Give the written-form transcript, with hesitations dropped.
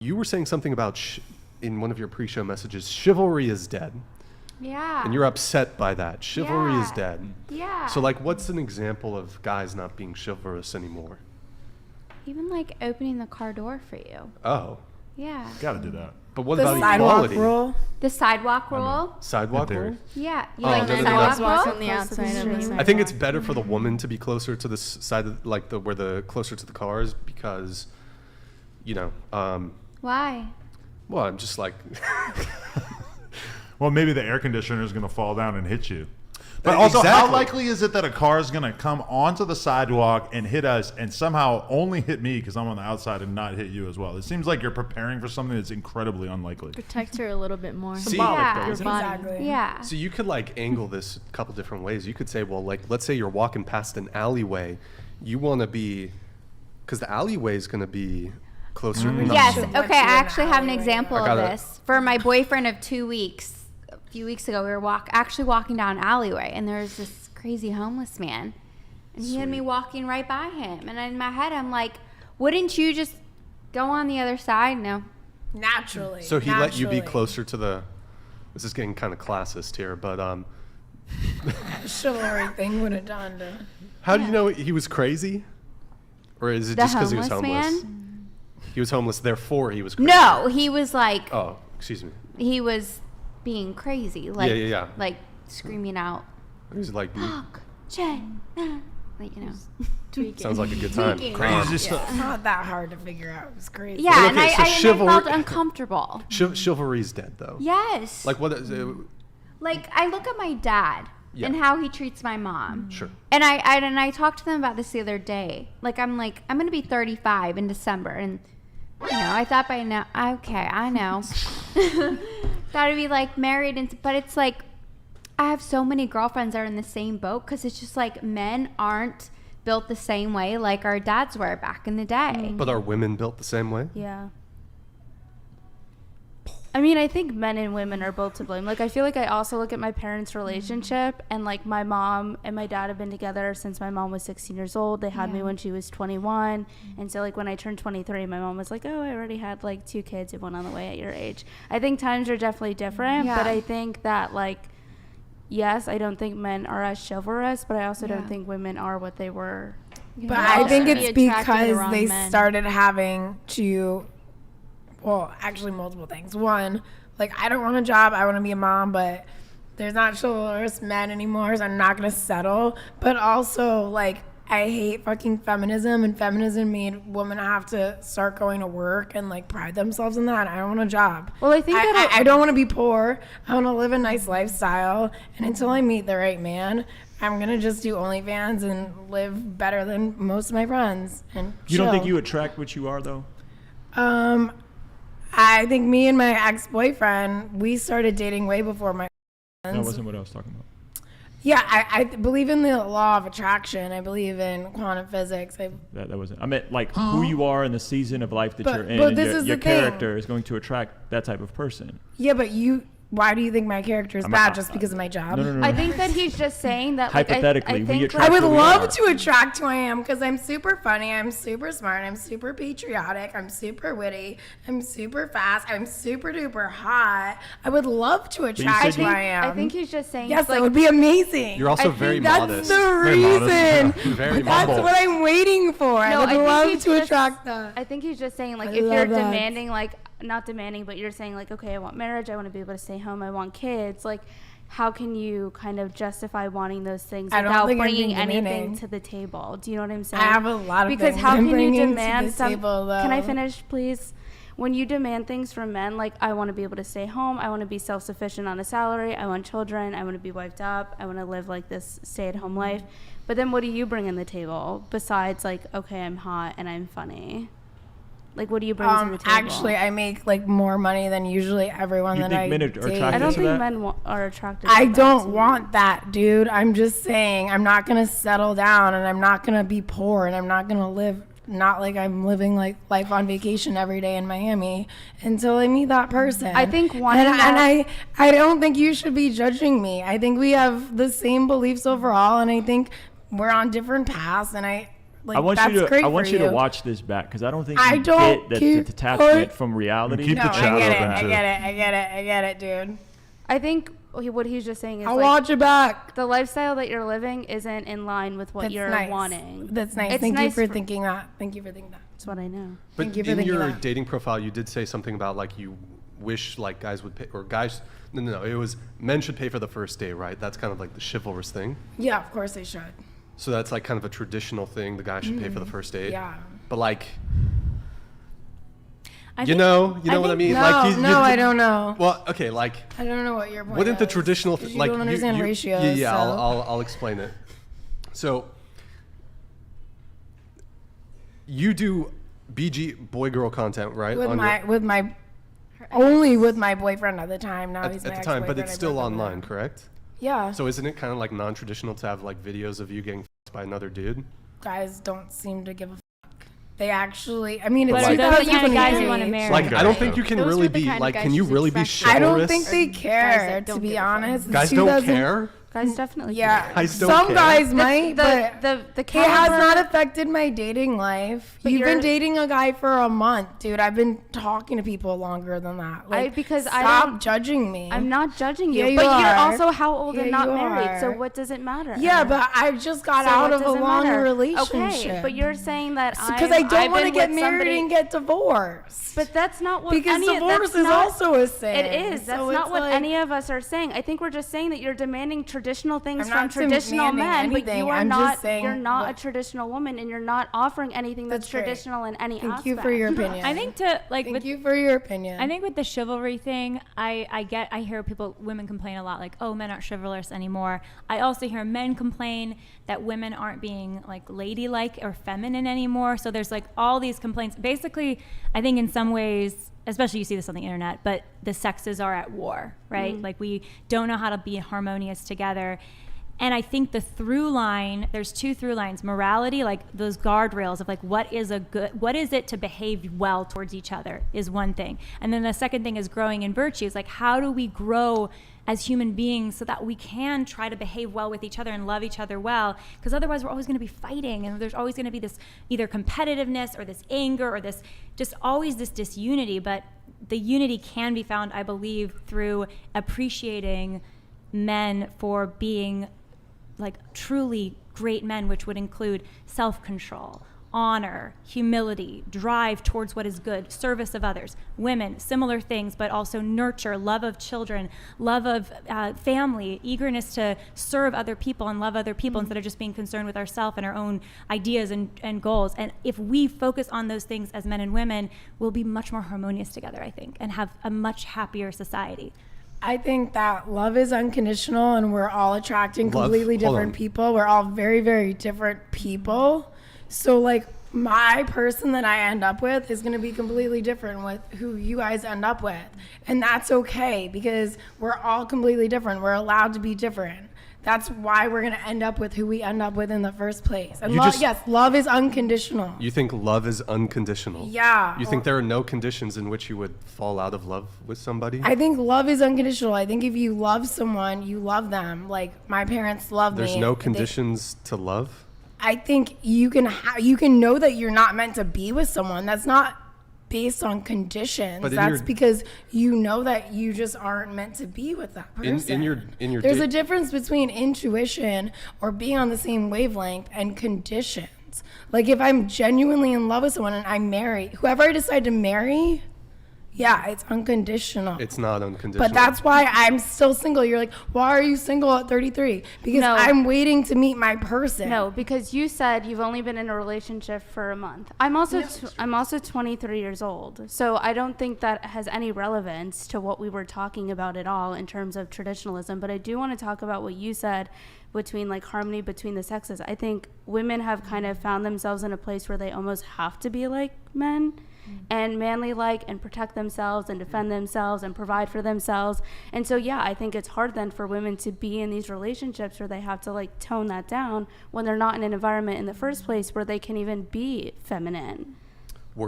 You were saying something about in one of your pre-show messages, chivalry is dead. Yeah. And you're upset by that. Chivalry is dead. Yeah. So like, what's an example of guys not being chivalrous anymore? Even like opening the car door for you. Oh. Yeah. Gotta do that. But what The about sidewalk equality? rule. The sidewalk rule. Sidewalk There. rule? Yeah. You Oh, like no, the no, no, sidewalk no. rule? Walk on the outside of the sidewalk. I think it's better for the woman to be closer to the side of, like where the closer to the cars because, you know, Why? well, I'm just like, Well, maybe the air conditioner is going to fall down and hit you. But also, how Exactly. likely is it that a car is going to come onto the sidewalk and hit us and somehow only hit me because I'm on the outside and not hit you as well? It seems like you're preparing for something that's incredibly unlikely. Protect her a little bit more. See- Symbolic, Yeah. though, isn't it? Exactly. Yeah. so you could like angle this a couple different ways. You could say, well, like, let's say you're walking past an alleyway. You want to be, because the alleyway is going to be closer. not- Yes. Should Okay. let I you in the actually have an alleyway. example I of gotta- this. For my boyfriend of 2 weeks, a few weeks ago, we were actually walking down an alleyway, and there was this crazy homeless man, and he had me Sweet. walking right by him. And in my head, I'm like, wouldn't you just go on the other side? No. Naturally. So he let you be Naturally. closer to the. This is getting kind of classist here, but Chivalry thing would have done to. how do you know he was crazy, or is it The just because he was homeless homeless? man? He was homeless, therefore he was crazy. No, he was like, Oh, excuse me. he was being crazy. Like, yeah. like screaming out, He was like, "Fuck, Jay," like, you know. sounds like a good time. Tweaking. Crazy Yeah, stuff. it's not that hard to figure out. It was crazy. Yeah, Well, and, okay, so I chivalry- felt uncomfortable. Chivalry's dead, though. Yes. Like what? Is it, Like, I look at my dad Yeah. and how he treats my mom. sure. And I talked to them about this the other day. Like, I'm going to be 35 in December. And, you know, I thought by now, okay, I know. Thought I'd be, like, married. But it's like, I have so many girlfriends that are in the same boat because it's just like men aren't built the same way like our dads were back in the day. But are women built the same way? Yeah. I mean, I think men and women are both to blame. Like, I feel like I also look at my parents' relationship, and like my mom and my dad have been together since my mom was 16 years old. They had me when she was 21. And so, like, when I turned 23, my mom was like, oh, I already had like 2 kids and one on the way at your age. I think times are definitely different, but Yeah. I think that, like, yes, I don't think men are as chivalrous, but I also don't think women are what they were. But You're I also think gonna it's be attracting the because wrong they men. started having to, well, actually multiple things. One, like, I don't want a job. I want to be a mom, but there's not chivalrous men anymore, so I'm not going to settle. But also, like, I hate fucking feminism, and feminism made women have to start going to work and, like, pride themselves in that. I don't want a job. Well, I think that I don't want to be poor. I want to live a nice lifestyle. And until I meet the right man, I'm going to just do OnlyFans and live better than most of my friends. And You don't think chill. you attract what you are, though? I think me and my ex-boyfriend, we started dating way before my That friends. wasn't what I was talking about. Yeah, I believe in the law of attraction. I believe in quantum physics. That wasn't. I meant like who you are in the season of life that But- you're in. but And this your is your the thing. character is going to attract that type of person. Yeah, but why do you think my character is I'm- bad just because of my job? No. I think that he's just saying that, like, Hypothetically, I we think, attract I would who we love are. to attract who I am because I'm super funny, I'm super smart, I'm super patriotic, I'm super witty, I'm super fast, I'm super duper hot. I would love to attract said who I am. I think he's just saying, yes, like, that would be amazing. You're also I very think That's modest. the Very modest, reason. yeah. Very That's humble. what I'm waiting for. I No, would I think love he's to just- attract that. I think he's just saying, like, I if you're love that. demanding, like, not demanding, but you're saying, like, okay, I want marriage, I want to be able to stay home, I want kids, like, how can you kind of justify wanting those things I don't without think I'm bringing being anything demanding. to the table? Do you know what I'm saying? I have a lot of because things how I'm can you bringing to demand the some? table, Can I though. finish, please? When you demand things from men, like, I want to be able to stay home, I want to be self-sufficient on a salary, I want children, I want to be wiped up, I want to live like this stay-at-home life. But then what do you bring on the table besides, like, okay, I'm hot and I'm funny? Like, what do you bring to the table? Actually, I make like more money than usually everyone You that think I men are date. attracted I don't to think that? men are attracted to I that, don't so- want that, dude. I'm just saying I'm not gonna settle down, and I'm not gonna be poor, and I'm not gonna live not like I'm living like life on vacation every day in Miami until I meet that person. I think wanting and that- I don't think you should be judging me. I think we have the same beliefs overall, and I think we're on different paths, and Like, I want that's you to great I want for you to watch this back because I don't think I you don't get keep- the detachment from reality. Keep No, the shadow I get it. of I that, get it. I get it, dude. I think what he's just saying is I'll like watch it back. the lifestyle that you're living isn't in line with what That's you're nice. wanting. That's nice. It's Thank you nice for thinking that. Thank you for thinking that. That's what I know. But Thank you for in thinking your that. dating profile, you did say something about like you wish like guys would pay, or guys. No. It was men should pay for the first date, right? That's kind of like the chivalrous thing. Yeah, of course they should. So that's like kind of a traditional thing. The guy should pay for the first date. Yeah. But like, I you think- know what I mean? No, Like, I don't know. Well, okay, like, I don't know what your point wouldn't the is, traditional 'cause you like don't understand ratios. Yeah, so. I'll explain it. So you do BG boy girl content, right? with on my only with my boyfriend at the time. Now at, he's at my the time, but ex-boyfriend. it's I still broke up with online, him. correct? Yeah. So isn't it kind of like non-traditional to have like videos of you getting f***ed by another dude? Guys don't seem to give a fuck. They actually, I mean, it's But are those the kind of guys you want to 2023. marry? Like, I don't think you can Those really were the be kind of like, guys can you she's really be attracted to. I chivalrous? don't think they Guys care, that to don't be give a fuck. honest. It's Guys don't 2000 care. Guys definitely Yeah, Guys don't some care. guys might, but the it has caliber- not affected my dating life. But You've been you're- dating a guy for a month, dude. I've been talking to people longer than that. Like, because I stop don't- judging me. I'm not judging you, Yeah, you but are. you're also how old Yeah, and not you married. So are. what does it matter? Yeah, but I just got So out what of a does it long matter? relationship. Okay, but you're saying that because I don't I've want to been get with married somebody- and get divorced. But that's not what because any divorce that's is not- also a sin. It is. That's So not it's what like- any of us are saying. I think we're just saying that you're demanding traditional things I'm from not traditional demanding men, but anything. you are I'm just not. saying You're not a what- traditional woman, and you're not offering anything that's, That's great. traditional in any Thank aspect. you for your opinion. I think to like Thank with you for your opinion. I think with the chivalry thing, I hear women complain a lot like, oh, men aren't chivalrous anymore. I also hear men complain that women aren't being like ladylike or feminine anymore. So there's like all these complaints. Basically, I think in some ways, especially you see this on the internet, but the sexes are at war, right? Like we don't know how to be harmonious together. And I think the through line, there's two through lines: morality, like those guardrails of like what is it to behave well towards each other is one thing. And then the second thing is growing in virtues. Like how do we grow as human beings so that we can try to behave well with each other and love each other well? Because otherwise we're always going to be fighting, and there's always going to be this either competitiveness or this anger or this just always this disunity. But the unity can be found, I believe, through appreciating men for being like truly great men, which would include self-control, honor, humility, drive towards what is good, service of others. Women, similar things, but also nurture, love of children, love of family, eagerness to serve other people and love other people instead of just being concerned with ourselves and our own ideas and goals. And if we focus on those things as men and women, we'll be much more harmonious together, I think, and have a much happier society. I think that love is unconditional, and we're all attracting Love? completely Hold different on. people. We're all very, very different people. So, like, my person that I end up with is going to be completely different with who you guys end up with. And that's okay, because we're all completely different. We're allowed to be different. That's why we're going to end up with who we end up with in the first place. And yes, love is unconditional. You think love is unconditional? Yeah. You think there are no conditions in which you would fall out of love with somebody? I think love is unconditional. I think if you love someone, you love them. Like, my parents love me. There's no They- conditions to love? I think you can know that you're not meant to be with someone. That's not based on conditions. But in That's your- because you know that you just aren't meant to be with that person. In your There's da- a difference between intuition or being on the same wavelength and conditions. Like if I'm genuinely in love with someone and I marry, whoever I decide to marry, yeah, it's unconditional. It's not unconditional. But that's why I'm still single. You're like, why are you single at 33? Because No. I'm waiting to meet my person. No, because you said you've only been in a relationship for a month. I'm also 23 years old, so I don't think that has any relevance to what we were talking about at all in terms of traditionalism. But I do want to talk about what you said between like harmony between the sexes. I think women have kind of found themselves in a place where they almost have to be like men. And manly like and protect themselves and defend themselves and provide for themselves. And so yeah, I think it's hard then for women to be in these relationships where they have to like tone that down when they're not in an environment in the first place where they can even be feminine.